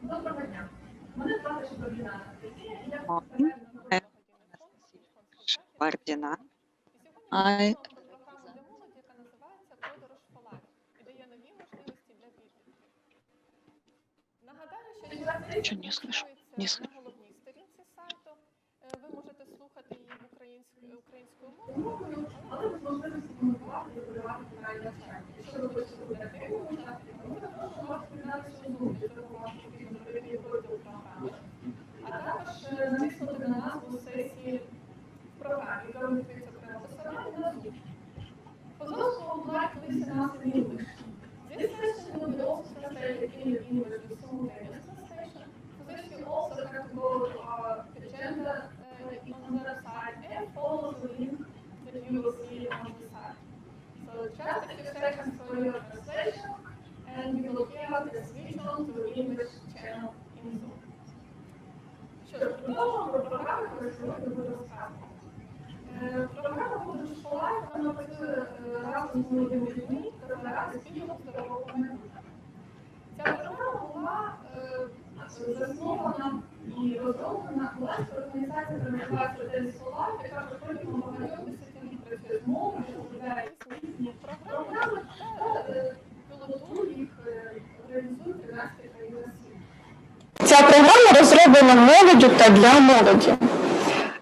Доброго дня. Мене звати Шебардина Анастасія, і я Anastasiia Shebardina. програму для молоді, яка називається «Подорож по лайф» і дає нові можливості для підлітків. Нагадаю, що ця сесія транслюється на головній сторінці сайту. Ви можете слухати її українською мовою, але ви зможете коментувати і подавати питання на чаті. Якщо ви хочете бути активним учасником, ми запрошуємо вас приєднатися у Zoom, для цього вам потрібно перейти в розділ програми, а також натиснути на назву сесії в програмі, яка вимикається окремо посилання на Zoom. For those who would like to listen us in English, this session will be also translated in English with simultaneous translation. For this, you also have to go to our agenda on the website and follow the link that you will see on the site. So just a few seconds for your translation, and you will hear the switch on to English channel in Zoom. Що ж, продовжуємо про програму, яку сьогодні буде розказувати. Програма «Подорож по лайф» вона працює разом з молодими людьми та заради спільного здорового майбутнього. Ця програма була заснована і розроблена власною організацією, яка називається Journey4Life, яка вже протягом багатьох десятиліть працює з молоддю, розробляє різні програми та пілотує їх, реалізує 13 країн світу. Ця програма розроблена молоддю та для молоді.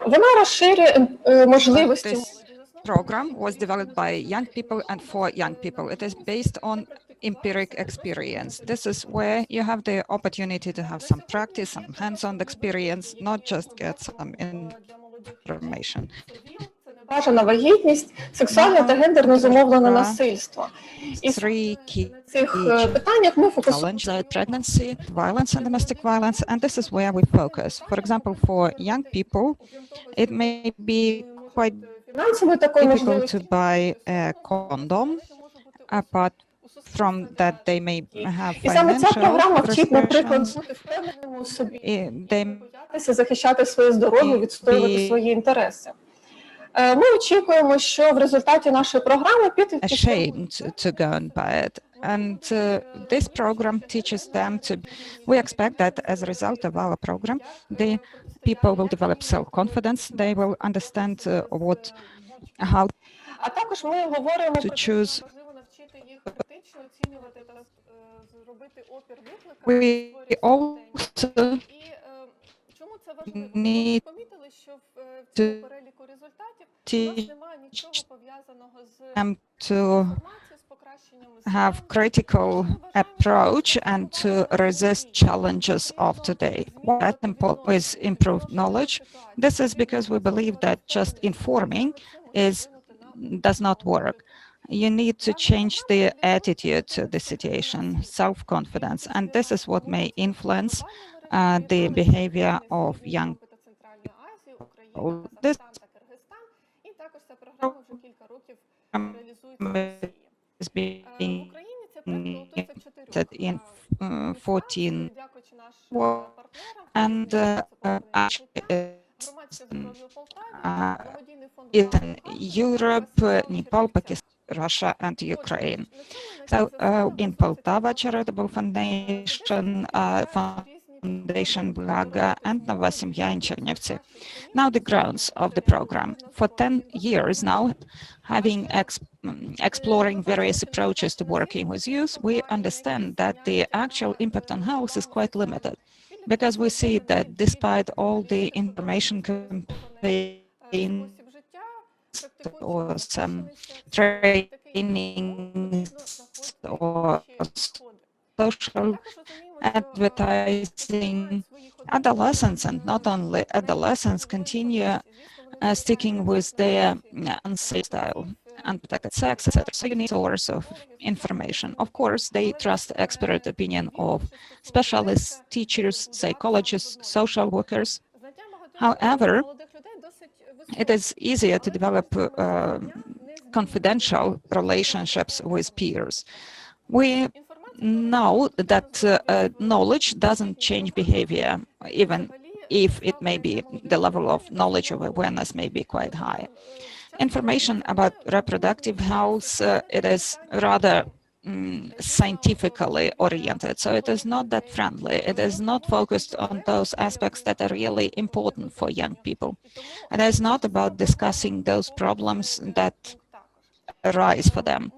Вона розширює можливості. This program was developed by young people and for young people. It is based on empiric experience. This is where you have the opportunity to have some practice, some hands-on experience, not just get some information. Бажана вагітність, сексуальне та гендерно зумовлене насильство. І Three key цих питаннях ми фокусуємо. pregnancy, violence and domestic violence, and this is where we focus. For example, for young people, it may be quite Фінансової такої difficult можливості. to buy a condom, apart from that they may have І саме ця програма financial вчить, наприклад, restrictions. бути впевненим у собі, They боятися захищати своє здоров'я, відстоювати свої інтереси. Ми очікуємо, що в результаті нашої програми підлітки ashamed to go and buy it. And this program teaches them to, we expect that as a result of our program, the people will develop self-confidence, they will understand how А також ми говоримо to choose. Важливо навчити їх критично оцінювати та зробити опір викликам. We also І чому це важливо? need Помітили, що в to цьому переліку результатів у нас немає нічого пов'язаного з them to інформацією, з покращенням have critical approach and to resist challenges of today. What is improved knowledge? This is because we believe that just informing does not work. You need to change the attitude to the situation, self-confidence, and this is what may influence the behavior of young people. This і також ця програма вже кілька років реалізується в Росії. is В being Україні ця програма готується 4 in роки. 14 Дякуючи нашим Well, партнерам, and actually громадське здоров'я Полтаві, благодійний фонд is in Europe, Nepal, Pakistan, Russia, and Ukraine. So in Poltava Charitable Foundation, Foundation Blaga, and Nova Semya in Chernivtsi. Now the grounds of the program. For 10 years now, having exploring various approaches to working with youth, we understand that the actual impact on health is quite limited, because we see that despite all the information campaigns or some trainings or social advertising, adolescents, and not only adolescents, continue sticking with their unsafe style, unprotected sex, etc. So you need a source of information. Of course, they trust expert opinion of specialists, teachers, psychologists, social workers. However, it is easier to develop confidential relationships with peers. We know that knowledge doesn't change behavior, even if it may be the level of knowledge or awareness may be quite high. Information about reproductive health, it is rather scientifically oriented, so it is not that friendly. It is not focused on those aspects that are really important for young people. It is not about discussing those problems that arise for them.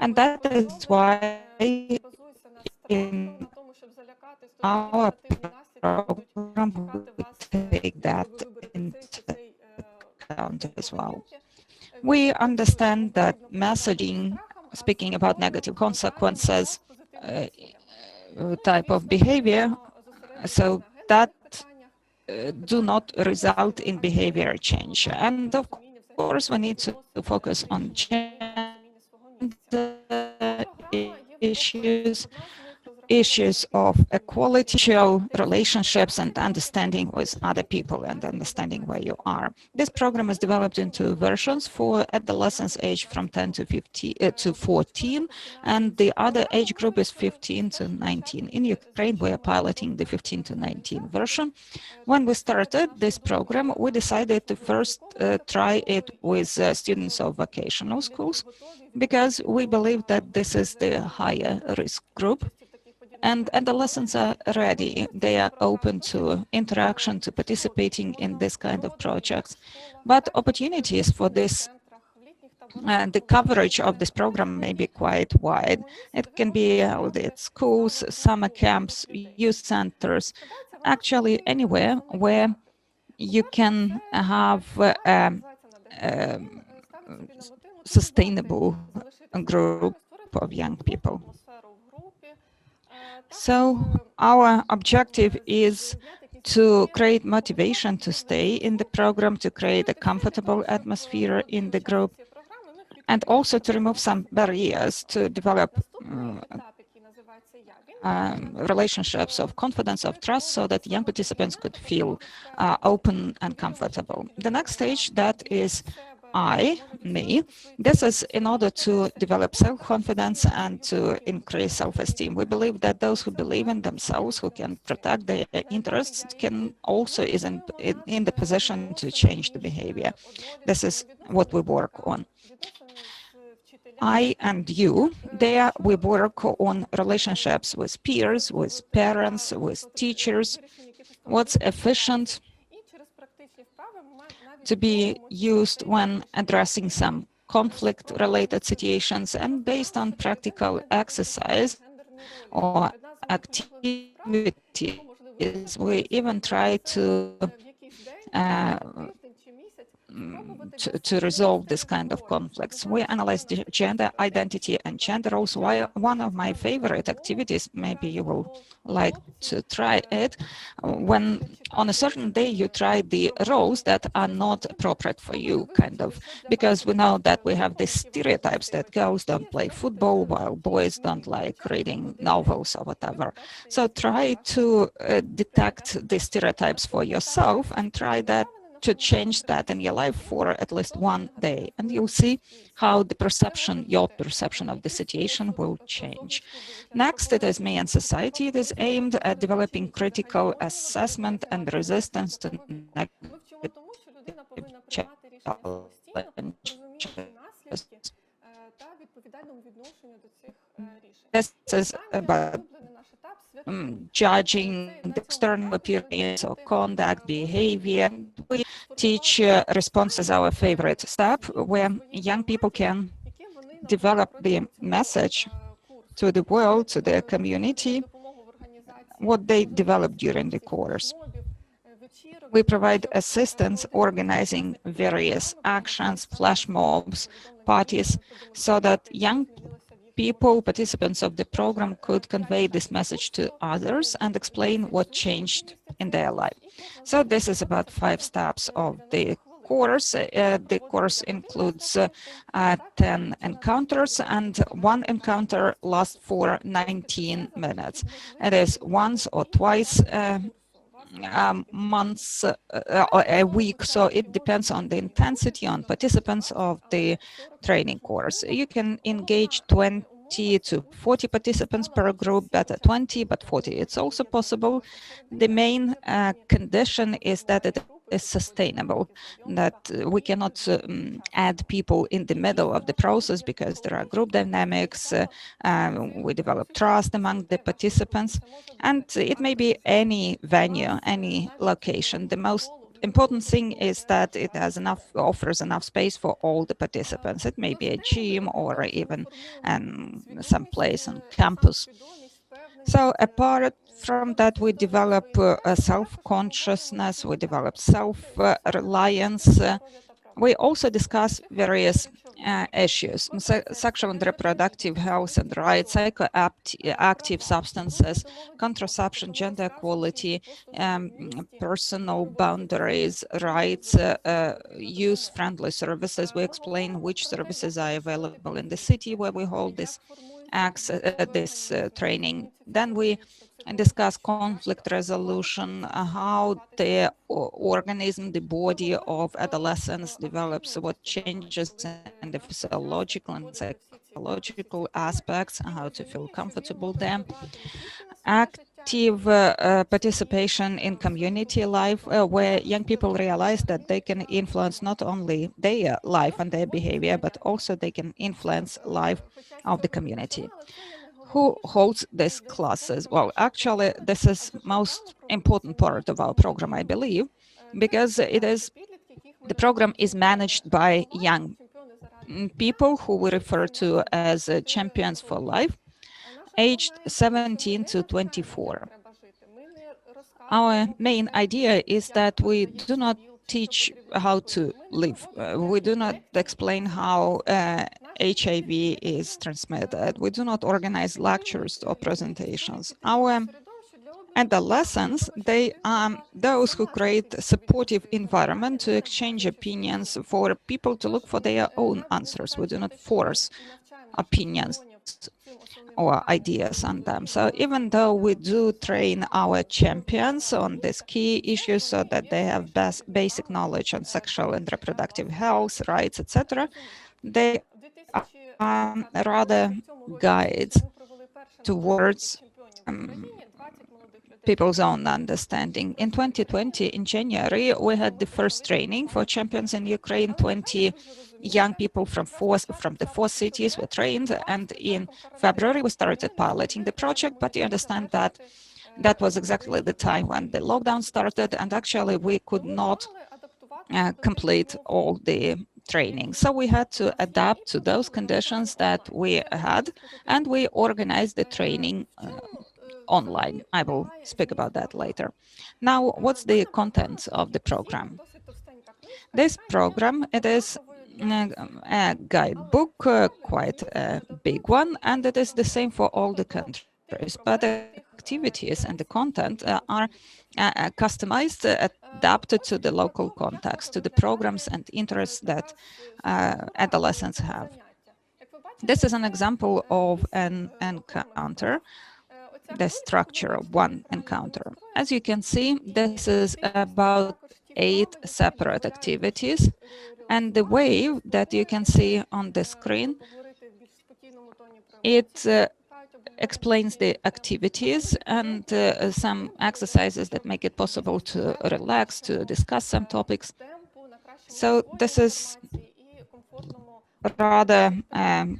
And that is why базується на страху, in на тому, щоб залякати our негативні наслідки будуть program чекати we вас, take якщо that ви виберете into цей account as well. поведінки. We Він працює, understand тому that потрібно працювати зі messaging, страхом, а speaking about свідомо negative вкладаємо consequences, позитивними цілями. type of behavior, so that do not result in behavior change. And of course, we need to focus on gender issues of equality, show relationships and understanding with other people and understanding where you are. This program is developed in 2 versions for adolescents aged from 10 to 14, and the other age group is 15 to 19. In Ukraine, we are piloting the 15 to 19 version. When we started this program, we decided to first try it with students of vocational schools, because we believe that this is the higher risk group. And adolescents are ready. They are open to interaction, to participating in this kind of projects. But opportunities for this, the coverage of this program may be quite wide. It can be held at schools, summer camps, youth centers, actually anywhere where you can have a sustainable group of young people. So our objective is to create motivation to stay in the program, to create a comfortable atmosphere in the group, and also to remove some barriers to develop relationships of confidence, of trust, so that young participants could feel open and comfortable. The next stage, that is me. This is in order to develop self-confidence and to increase self-esteem. We believe that those who believe in themselves, who can protect their interests, can also is in the position to change the behavior. This is what we work on. I and you, there we work on relationships with peers, with parents, with teachers, what's efficient to be used when addressing some conflict-related situations, and based on practical exercise or activities, we even try to resolve this kind of conflicts. We analyze the gender identity and gender roles. One of my favorite activities, maybe you will like to try it, when on a certain day you try the roles that are not appropriate for you, kind of, because we know that we have these stereotypes that girls don't play football while boys don't like reading novels or whatever. So try to detect the stereotypes for yourself and try that to change that in your life for at least one day, and you'll see how the perception, your perception of the situation will change. Next, it is me and society. It is aimed at developing critical assessment and resistance to negative challenges. This is about judging the external appearance or conduct, behavior. We teach response as our favorite step, where young people can develop the message to the world, to their community, what they develop during the course. We provide assistance organizing various actions, flash mobs, parties, so that young people, participants of the program, could convey this message to others and explain what changed in their life. So this is about 5 steps of the course. The course includes 10 encounters, and 1 encounter lasts for 19 minutes. It is once or twice months or a week, so it depends on the intensity on participants of the training course. You can engage 20 to 40 participants per group, better 20, but 40 it's also possible. The main condition is that it is sustainable, that we cannot add people in the middle of the process because there are group dynamics, we develop trust among the participants, and it may be any venue, any location. The most important thing is that it has offers enough space for all the participants. It may be a gym or even some place on campus. So apart from that, we develop self-consciousness, we develop self-reliance. We also discuss various issues: sexual and reproductive health and rights, psychoactive substances, contraception, gender equality, personal boundaries, rights, use-friendly services. We explain which services are available in the city where we hold this training. Then we discuss conflict resolution, how the organism, the body of adolescents develops, what changes in the physiological and psychological aspects, how to feel comfortable there. Active participation in community life, where young people realize that they can influence not only their life and their behavior, but also they can influence life of the community. Who holds these classes? Well, actually, this is most important part of our program, I believe, because the program is managed by young people who we refer to as champions for life, aged 17 to 24. Our main idea is that we do not teach how to live. We do not explain how HIV is transmitted. We do not organize lectures or presentations. Our adolescents, they are those who create a supportive environment to exchange opinions, for people to look for their own answers. We do not force opinions or ideas on them. So even though we do train our champions on these key issues so that they have basic knowledge on sexual and reproductive health, rights, etc., they are rather guides towards people's own understanding. In 2020, in January, we had the first training for champions in Ukraine. 20 young people from the 4 cities were trained, and in February we started piloting the project. But you understand that that was exactly the time when the lockdown started, and actually we could not complete all the training. So we had to adapt to those conditions that we had, and we organized the training online. I will speak about that later. Now, what's the content of the program? This program, it is a guidebook, quite a big one, and it is the same for all the countries. But the activities and the content are customized, adapted to the local context, to the programs and interests that adolescents have. This is an example of an encounter, the structure of one encounter. As you can see, this is about 8 separate activities, and the wave that you can see on the screen, it explains the activities and some exercises that make it possible to relax, to discuss some topics. So this is rather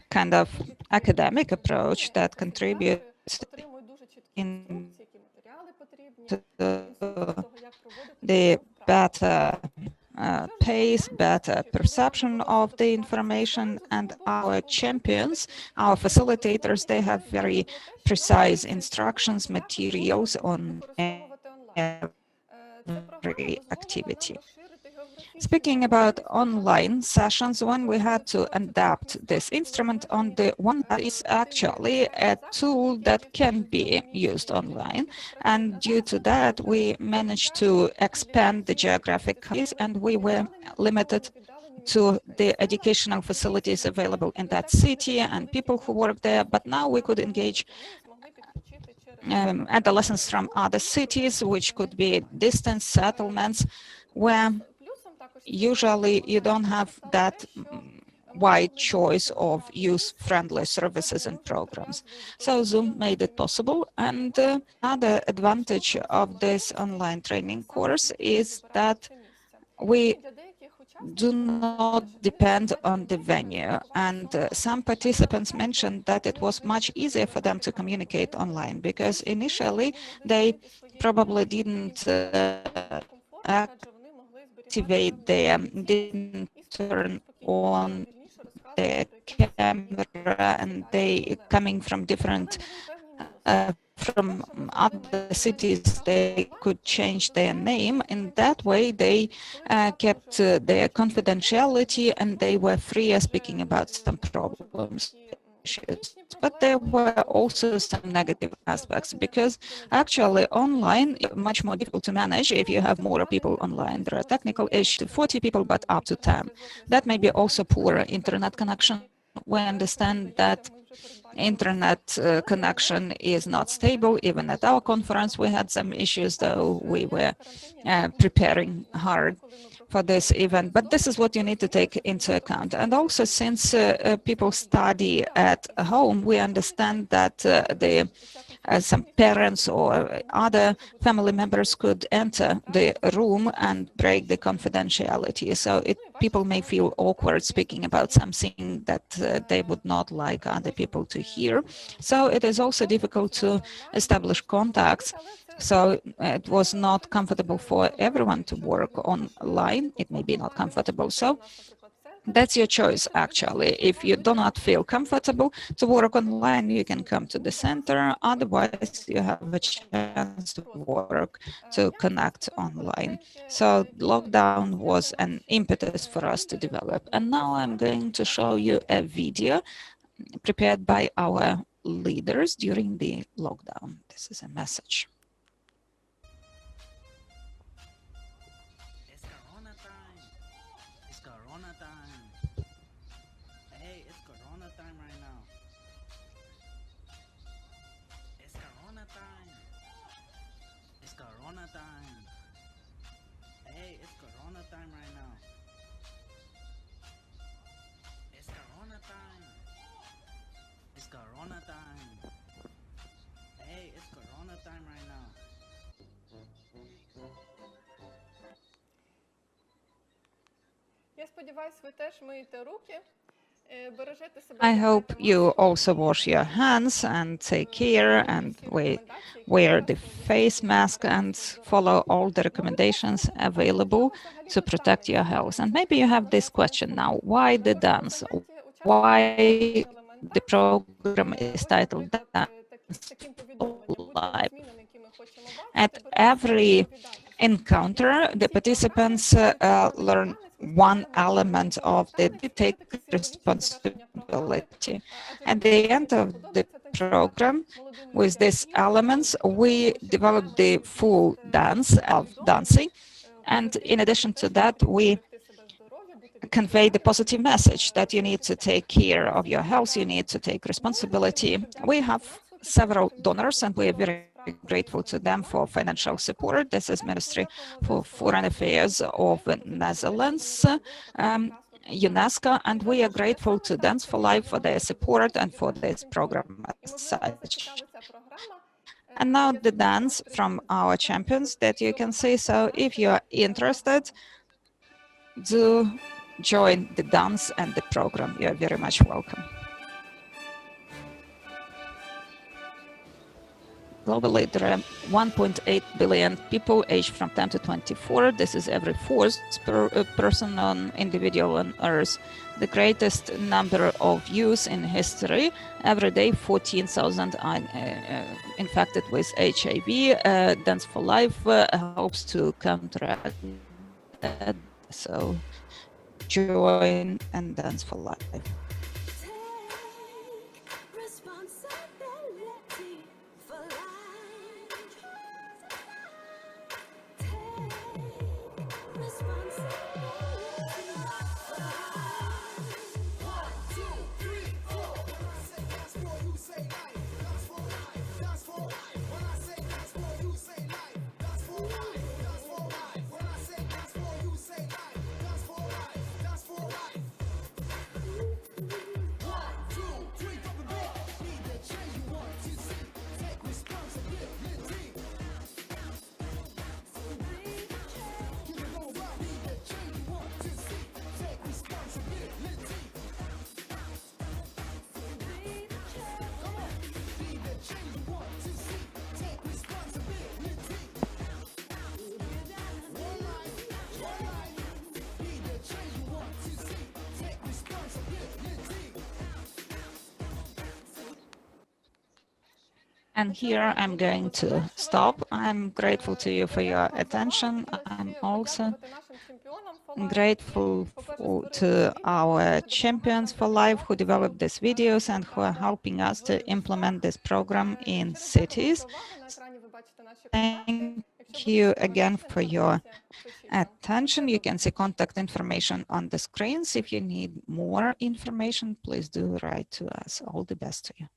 kind of academic approach that contributes to the better pace, better perception of the information, and our champions, our facilitators, they have very precise instructions, materials on every activity. Speaking about online sessions, when we had to adapt this instrument, on the one hand is actually a tool that can be used online, and due to that we managed to expand the geographic coverage, and we were limited to the educational facilities available in that city and people who work there. But now we could engage adolescents from other cities, which could be distant settlements, where usually you don't have that wide choice of use-friendly services and programs. So Zoom made it possible. And another advantage of this online training course is that we для деяких учасників do not depend on the venue. And some participants mentioned that it was much easier for them to communicate online because initially they probably didn't activate didn't turn on their camera, and they coming from different from other cities, they could change their name. In that way, they kept their confidentiality and they were freer speaking about some problems, issues. But there were also some negative aspects because actually online is much more difficult to manage if you have more people online. There are technical issues, 40 people, but up to 10. That may be also poor internet connection. We understand that internet connection is not stable. Even at our conference, we had some issues, though we were preparing hard for this event. But this is what you need to take into account. And also, since people study at home, we understand that some parents or other family members could enter the room and break the confidentiality. So people may feel awkward speaking about something that they would not like other people to hear. So it is also difficult to establish contacts. So it was not comfortable for everyone to work online. It may be not comfortable. So that's your choice, actually. If you do not feel comfortable to work online, you can come to the center. Otherwise, you have a chance to work, to connect online. So lockdown was an impetus for us to develop. And now I'm going to show you a video prepared by our leaders during the lockdown. This is a message. It's Corona time. It's Corona time. Hey, it's Corona time right now. It's Corona time. It's Corona time. Hey, it's Corona time right now. It's Corona time. It's Corona time. Hey, it's Corona time right now. Я сподіваюся, ви теж миєте руки, бережете себе. I hope you also wash your hands and take care and wear the face mask and follow all the recommendations available to protect your health. And maybe you have this question now, why the dance? Why the program is titled Dance Live? At every encounter, the participants learn one element of the take responsibility. At the end of the program, with these elements, we develop the full dance of dancing. And in addition to that, we convey the positive message that you need to take care of your health, you need to take responsibility. We have several donors and we are very grateful to them for financial support. This is Ministry for Foreign Affairs of Netherlands, UNESCO, and we are grateful to Dance for Life for their support and for this program as such. And now the dance from our champions that you can see. So if you are interested, do join the dance and the program. You are very much welcome. Globally, there are 1.8 billion people aged from 10 to 24. This is every fourth person on individual on Earth. The greatest number of youth in history. Every day, 14,000 are infected with HIV. Dance for Life helps to counteract that. So join and Dance for Life. And here I'm going to stop. I'm grateful to you for your attention. I'm also grateful to our champions for life who developed these videos and who are helping us to implement this program in cities. Thank you again for your attention. You can see contact information on the screens. If you need more information, please do write to us. All the best to you.